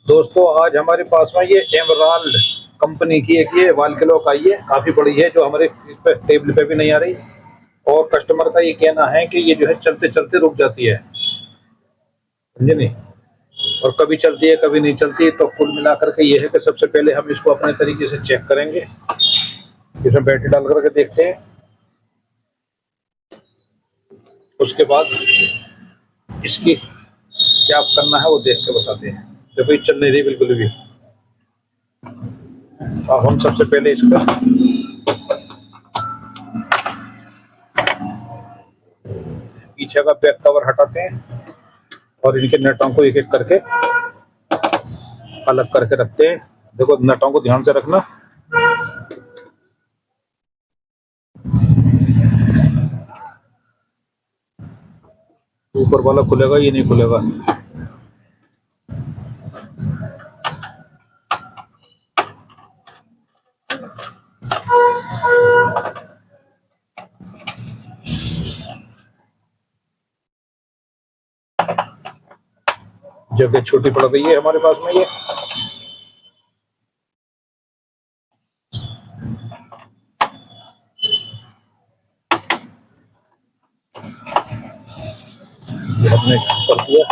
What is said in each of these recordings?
दोस्तों आज हमारे पास में ये एमराल्ड कंपनी की एक ये वॉल क्लॉक आई है, काफी बड़ी है, जो हमारे इस पे टेबल पे भी नहीं आ रही। और कस्टमर का ये कहना है कि ये जो है चलते चलते रुक जाती है, समझे नहीं। और कभी चलती है कभी नहीं चलती, तो कुल मिला करके ये है कि सबसे पहले हम इसको अपने तरीके से चेक करेंगे। इसमें बैटरी डाल करके देखते हैं, उसके बाद इसकी क्या करना है वो देख के बताते हैं। देखो ये चल नहीं रही बिल्कुल भी। अब हम सबसे पहले इसका पीछे का बैक कवर हटाते हैं और इनके नटों को एक एक करके अलग करके रखते हैं। देखो नटों को ध्यान से रखना। ऊपर वाला खुलेगा, ये नहीं खुलेगा। जगह छोटी पड़ गई है हमारे पास में ये हमने कर दिया।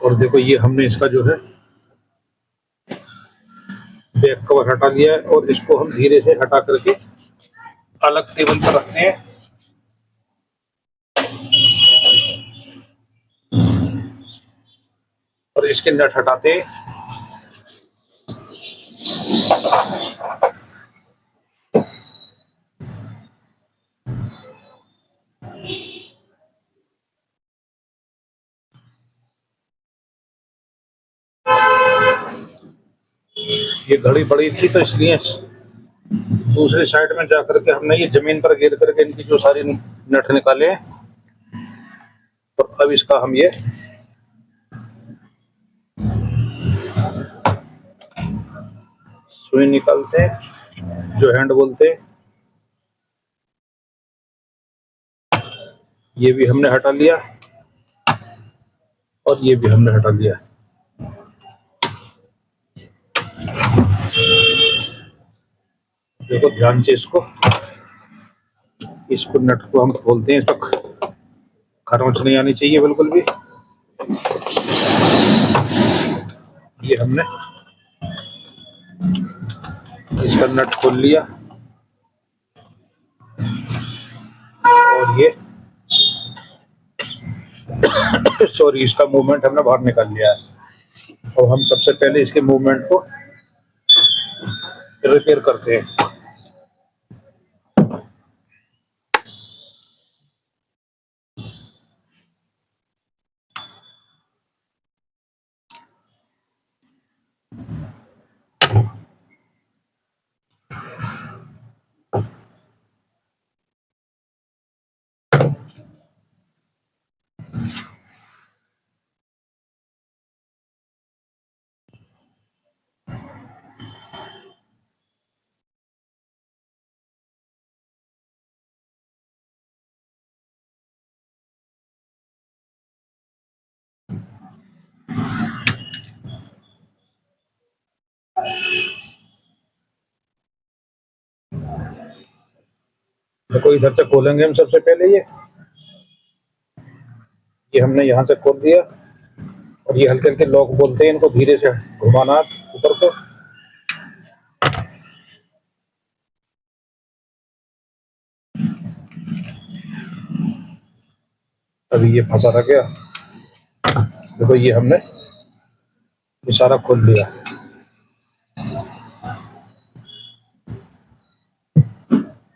और देखो ये हमने इसका जो है बैक कवर हटा लिया है, और इसको हम धीरे से हटा करके अलग टेबल पर रखते हैं। और इसके नट हटाते हैं। ये घड़ी पड़ी थी तो इसलिए दूसरी साइड में जाकर के हमने ये जमीन पर गिर करके इनकी जो सारी नट निकाले हैं। तो अब इसका हम ये सुई निकालते हैं, जो हैंड बोलते हैं। ये भी हमने हटा लिया और ये भी हमने हटा लिया। देखो ध्यान से इसको नट को हम खोलते हैं, इसका खरोंच नहीं आनी चाहिए बिल्कुल भी। ये हमने इसका नट खोल लिया और ये सॉरी, इसका मूवमेंट हमने बाहर निकाल लिया है। और हम सबसे पहले इसके मूवमेंट को रिपेयर करते हैं। देखो इधर से खोलेंगे हम सबसे पहले ये हमने यहाँ से खोल दिया। और ये हल्के हल्के लॉक बोलते हैं, इनको धीरे से घुमाना ऊपर को। अभी ये फंसा रह गया। देखो ये हमने ये सारा खोल लिया।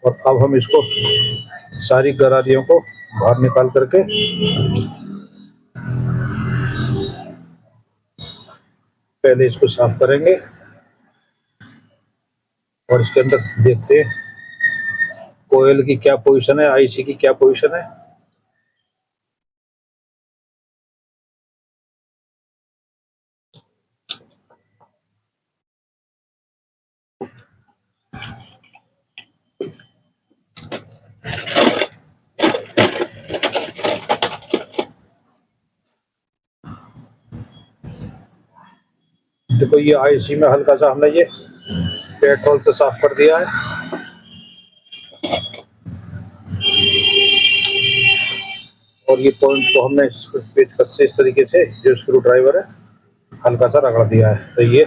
और अब हम इसको सारी गरारियों को बाहर निकाल करके पहले इसको साफ करेंगे। और इसके अंदर देखते हैं कोयल की क्या पोजीशन है, आईसी की क्या पोजीशन है। देखो ये आईसी में हल्का सा हमने ये पेट्रोल से साफ कर दिया है। और ये पॉइंट को हमने पेचकस से इस तरीके से जो स्क्रू ड्राइवर है हल्का सा रगड़ दिया है, तो ये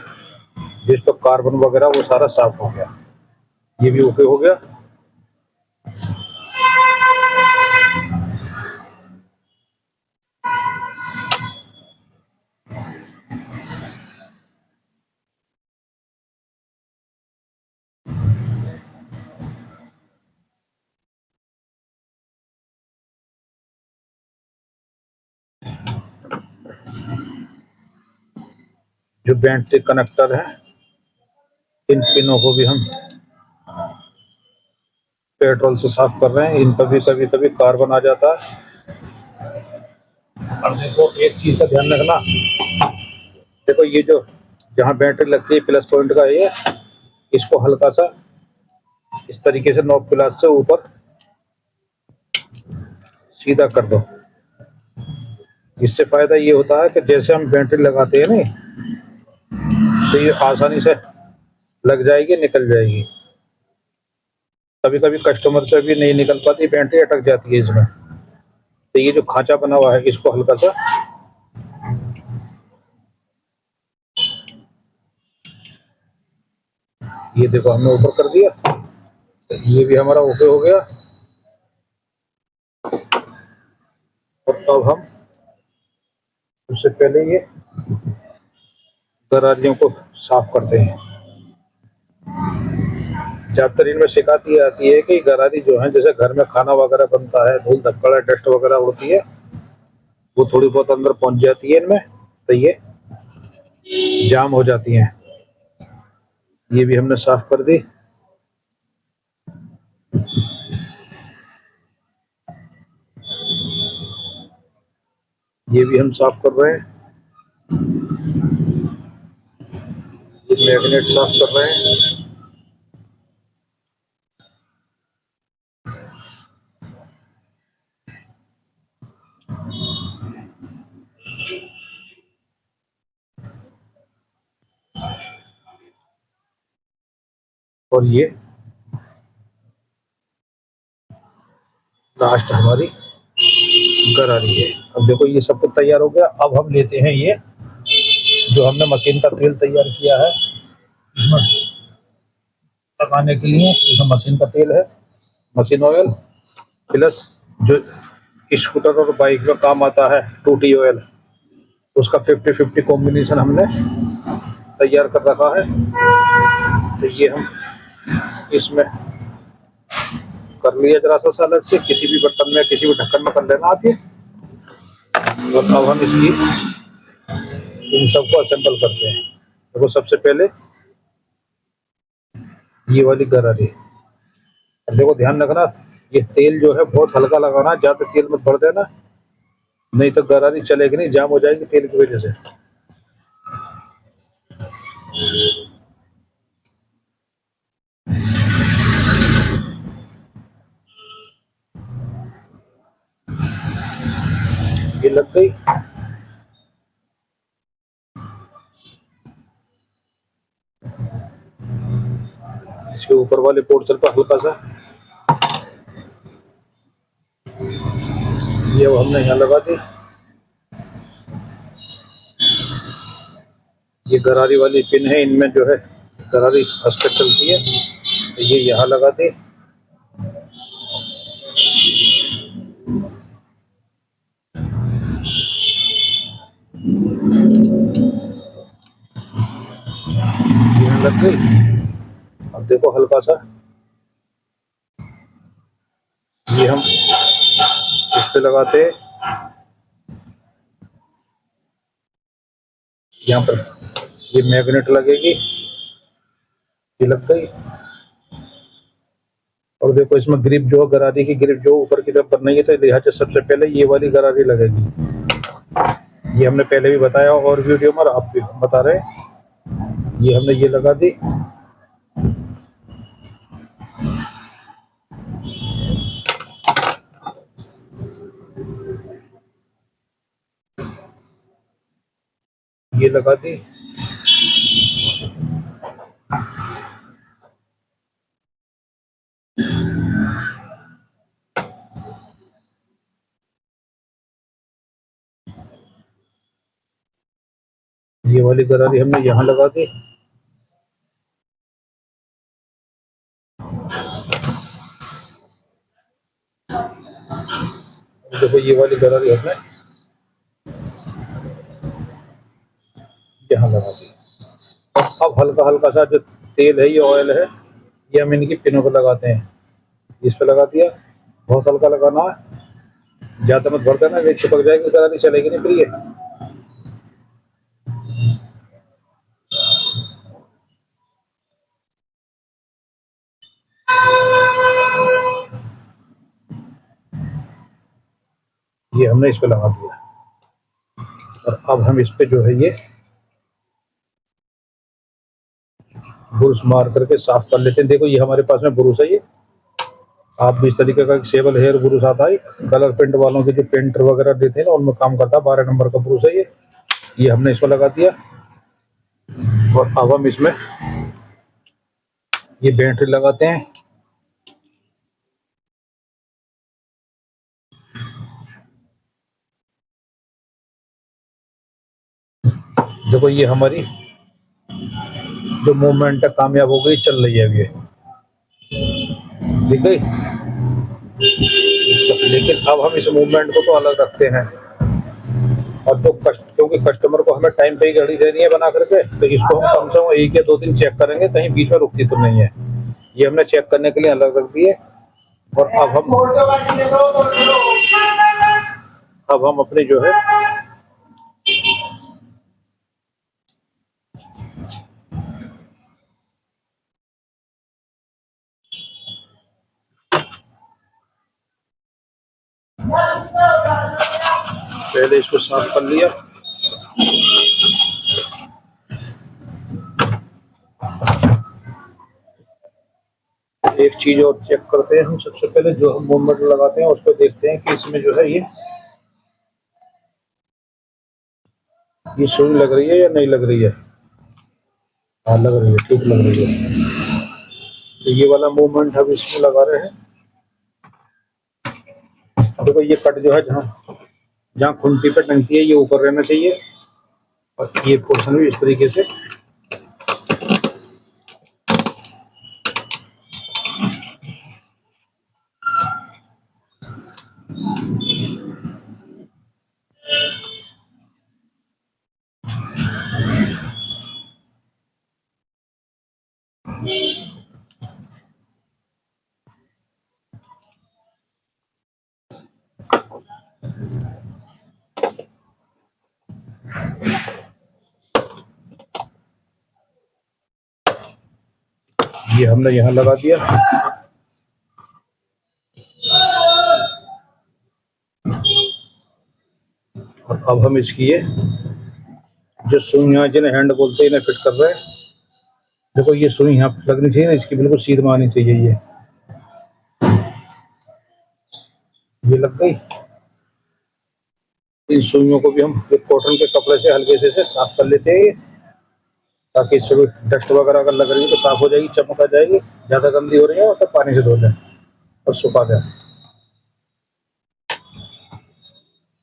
जिस पर कार्बन वगैरह वो सारा साफ हो गया। ये भी ओके हो गया। जो बैटरी कनेक्टर है इन पिनों को भी हम पेट्रोल से साफ कर रहे हैं। इन पर भी कभी कभी कार्बन आ जाता है। अब देखो एक चीज का ध्यान रखना, देखो ये जो जहाँ बैटरी लगती है प्लस पॉइंट का ये, इसको हल्का सा इस तरीके से नॉब प्लस से ऊपर सीधा कर दो। इससे फायदा ये होता है कि जैसे हम बैटरी लगाते हैं ना, तो ये आसानी से लग जाएगी, निकल जाएगी। कभी कभी कस्टमर से भी नहीं निकल पाती, बैटरी अटक जाती है इसमें। तो ये जो खांचा बना हुआ है इसको हल्का सा ये देखो हमने ऊपर कर दिया, तो ये भी हमारा ओके हो गया। और अब हम सबसे पहले ये दरारियों को साफ करते हैं। ज्यादातर इनमें शिकायत ये आती है कि गरारी जो है, जैसे घर में खाना वगैरह बनता है, धूल धक्कड़ डस्ट वगैरह होती है, वो थोड़ी बहुत अंदर पहुंच जाती है इनमें, तो ये जाम हो जाती हैं। ये भी हमने साफ कर दी। ये भी हम साफ कर रहे हैं। ये मैग्नेट साफ कर रहे हैं। और ये लास्ट हमारी गरारी है। अब देखो ये सब कुछ तैयार हो गया। अब हम लेते हैं ये जो हमने मशीन का तेल तैयार किया है इसमें लगाने के लिए। इसमें मशीन का तेल है, मशीन ऑयल, प्लस जो स्कूटर और बाइक में काम आता है टूटी ऑयल, उसका 50-50 कॉम्बिनेशन हमने तैयार कर रखा है। तो ये हम इसमें कर लिया जरा सा अलग से, किसी भी बर्तन में किसी भी ढक्कन में कर लेना आप ये। और अब हम इसकी इन सबको असेंबल करते हैं। देखो सबसे पहले ये वाली गरारी, अब देखो ध्यान रखना, ये तेल जो है बहुत हल्का लगाना, ज्यादा तेल मत भर देना, नहीं तो गरारी चलेगी नहीं, जाम हो जाएगी तेल की वजह से। ये लग गई। इसके ऊपर वाले पोर्शन पर हल्का सा ये हमने यहाँ लगा दी। ये गरारी वाली पिन है, इनमें जो है गरारी हंसकर चलती है, तो ये यहाँ लगा दी। ये लग गई। अब देखो हल्का सा ये हम इस पे लगाते हैं, यहाँ पर ये मैग्नेट लगेगी। ये लग गई। और देखो इसमें ग्रिप जो है गरारी की ग्रिप जो ऊपर की तरफ बननी है, तो लिहाजा सबसे पहले ये वाली गरारी लगेगी। ये हमने पहले भी बताया और वीडियो में, आप भी बता रहे हैं। ये हमने ये लगा दी। ये लगा दी। ये वाली गरारी हमने यहाँ लगा दी। देखो ये वाली गरारी हमने यहाँ लगा दी। अब हल्का हल्का सा जो तेल है, ये ऑयल है, ये हम इनकी पिनों पर लगाते हैं। इस पे लगा दिया, बहुत हल्का लगाना है, ज्यादा मत भर देना, ये चिपक जाएगी गरारी, चलेगी नहीं फिर ये हमने इस पे लगा दिया। और अब हम इस पे जो है ये बुरुश मार करके साफ कर लेते हैं। देखो ये हमारे पास में बुरुश है, ये आप भी इस तरीके का एक सेबल हेयर बुरुश आता है, कलर पेंट वालों के जो पेंटर वगैरह देते हैं ना, उनमें काम करता है, 12 नंबर का बुरुश है ये हमने इसमें लगा दिया। और अब हम इसमें ये बैटरी लगाते हैं। देखो ये हमारी जो मूवमेंट है कामयाब हो गई, चल रही है अब ये, दिख गई। लेकिन अब हम इस मूवमेंट को तो अलग रखते हैं, और जो क्योंकि कस्टमर को हमें टाइम पे ही गाड़ी देनी है बना करके, तो इसको हम कम से कम 1 या 2 दिन चेक करेंगे, कहीं बीच में रुकती तो नहीं है। ये हमने चेक करने के लिए अलग रख दिए। और अब हम अपने जो है पहले इसको साफ कर लिया। एक चीज और चेक करते हैं हम, सबसे पहले जो हम मूवमेंट लगाते हैं उसको देखते हैं कि इसमें जो है ये सुई लग रही है या नहीं लग रही है। हाँ लग रही है, ठीक लग रही है। तो ये वाला मूवमेंट हम इसमें लगा रहे हैं। देखो ये कट जो है, जहाँ जहाँ खुंटी पे टंकी है, ये ऊपर रहना चाहिए, और ये पोर्शन भी इस तरीके से। ये हमने यहाँ लगा दिया। और अब हम इसकी ये जो सुई, जिन्हें हैंड बोलते हैं, इन्हें फिट कर रहे हैं। देखो ये सुई यहाँ लगनी चाहिए ना, इसकी बिल्कुल सीध मारनी चाहिए। ये लग गई। इन सुइयों को भी हम एक कॉटन के कपड़े से हल्के से साफ कर लेते हैं, ताकि इस पर डस्ट वगैरह अगर लग रही है तो साफ हो जाएगी, चमक आ जाएगी। ज्यादा गंदी हो रही है तो पानी से धो लें और सुखा दें।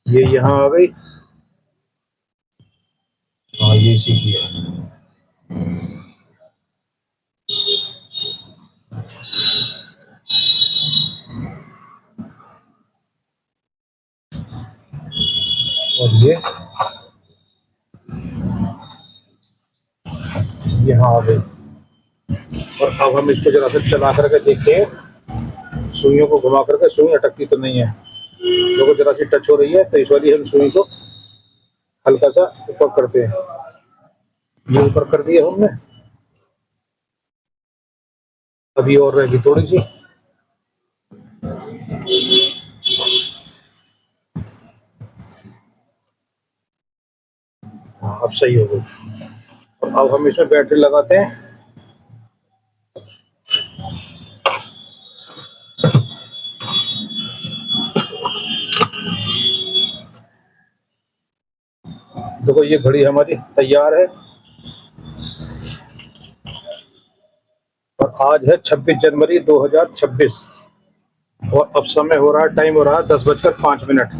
ये यहाँ आ गई। हाँ ये सीखी है। और ये यहाँ आ गई। और अब हम इसको जरा सा चला करके देखते हैं, सुइयों को घुमा करके सुई अटकती तो नहीं है। देखो जरा सी टच हो रही है, तो इस वाली हम सुई को हल्का सा ऊपर करते हैं। ये ऊपर कर दिया हमने। अभी और रहेगी थोड़ी सी। अब सही हो गई। अब हम इसमें बैटरी लगाते हैं। देखो ये घड़ी हमारी तैयार है और आज है 26 जनवरी 2026 और अब समय हो रहा है, टाइम हो रहा है 10:05।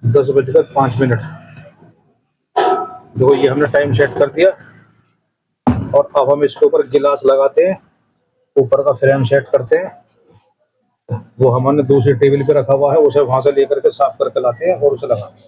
10:05। देखो ये हमने टाइम सेट कर दिया और अब हम इसके ऊपर गिलास लगाते हैं, ऊपर का फ्रेम सेट करते हैं। वो हमने दूसरी टेबल पे रखा हुआ है, उसे वहां से लेकर के साफ करके लाते हैं और उसे लगाते हैं।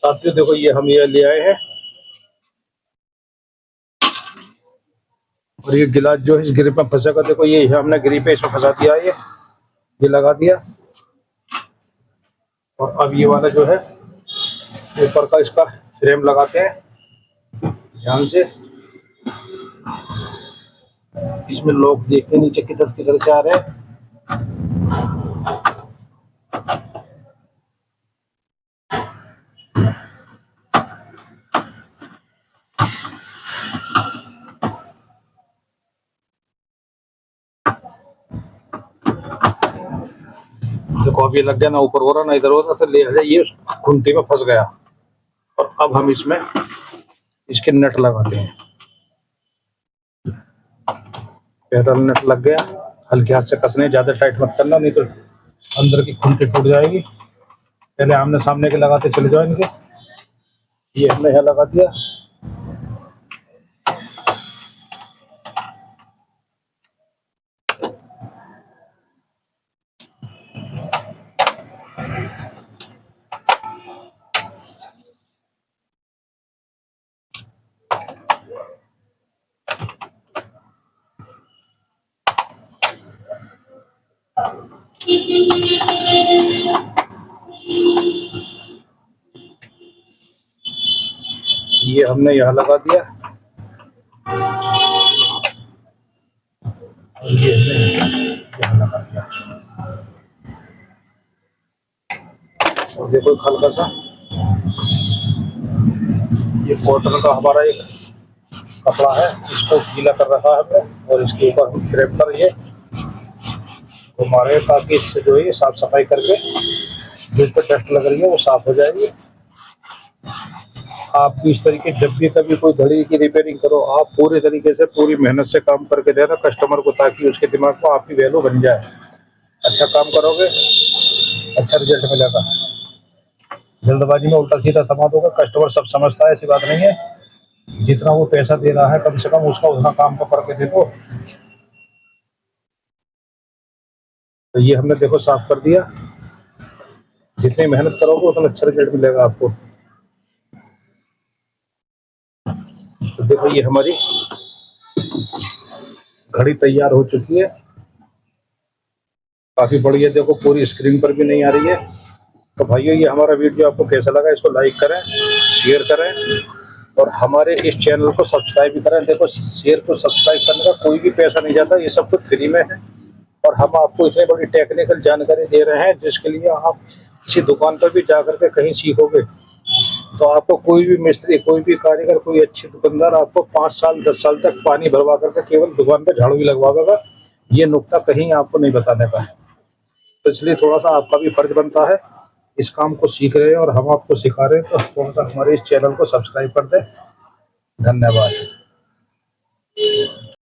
साथियों देखो ये हम ये ले आए हैं और ये गिलास जो है इस गिरिप में फंसेगा। देखो ये हमने गिरी पे इसमें फंसा दिया, ये लगा दिया। और अब ये वाला जो है ऊपर का इसका फ्रेम लगाते हैं ध्यान से। इसमें लोग देखते नीचे किधर किधर से आ रहे हैं। देखो अब ये लग गया ना, ऊपर हो रहा ना इधर हो रहा, तो ले ये घुंटी में फंस गया। और अब हम इसमें इसके नट लगाते हैं। पहला नट लग गया, हल्के हाथ से कसने, ज्यादा टाइट मत करना नहीं तो अंदर की घुंटी टूट जाएगी। पहले आमने सामने के लगाते चले जाओ इनके। ये हमने यहाँ लगा दिया। ये हमने यहाँ लगा दिया और ये हमने यहाँ लगा दिया। और देखो हल्का सा ये कॉटन का हमारा एक कपड़ा है, इसको गीला कर रखा है हमने और इसके ऊपर हम फ्रेम पर ये घुमा रहे ताकि इससे जो है ये साफ सफाई करके जिस पर डस्ट लग रही है वो साफ हो जाएगी। आप इस तरीके जब भी कभी कोई घड़ी की रिपेयरिंग करो, आप पूरे तरीके से पूरी मेहनत से काम करके देना कस्टमर को, ताकि उसके दिमाग को आपकी वैल्यू बन जाए। अच्छा काम करोगे, अच्छा रिजल्ट मिलेगा। जल्दबाजी में उल्टा सीधा सामान होगा, कस्टमर सब समझता है, ऐसी बात नहीं है। जितना वो पैसा दे रहा है कम से कम उसका उतना काम तो करके दे दो। तो ये हमने देखो साफ कर दिया। जितनी मेहनत करोगे उतना अच्छा रिजल्ट मिलेगा आपको। तो देखो ये हमारी घड़ी तैयार हो चुकी है, काफी बढ़िया। देखो पूरी स्क्रीन पर भी नहीं आ रही है। तो भाइयों ये हमारा वीडियो आपको कैसा लगा, इसको लाइक करें, शेयर करें और हमारे इस चैनल को सब्सक्राइब भी करें। देखो शेयर को सब्सक्राइब करने का कोई भी पैसा नहीं जाता, ये सब कुछ फ्री में है। और हम आपको इतनी बड़ी टेक्निकल जानकारी दे रहे हैं जिसके लिए आप किसी दुकान पर भी जा करके कहीं सीखोगे तो आपको कोई भी मिस्त्री, कोई भी कारीगर, कोई अच्छे दुकानदार आपको 5 साल 10 साल तक पानी भरवा करके केवल दुकान पे झाड़ू भी लगवाएगा। ये नुक्ता कहीं आपको नहीं बताने का है। तो इसलिए थोड़ा सा आपका भी फर्ज बनता है इस काम को सीख रहे हैं और हम आपको सिखा रहे हैं, तो कौन सा हमारे इस चैनल को सब्सक्राइब कर दें। धन्यवाद।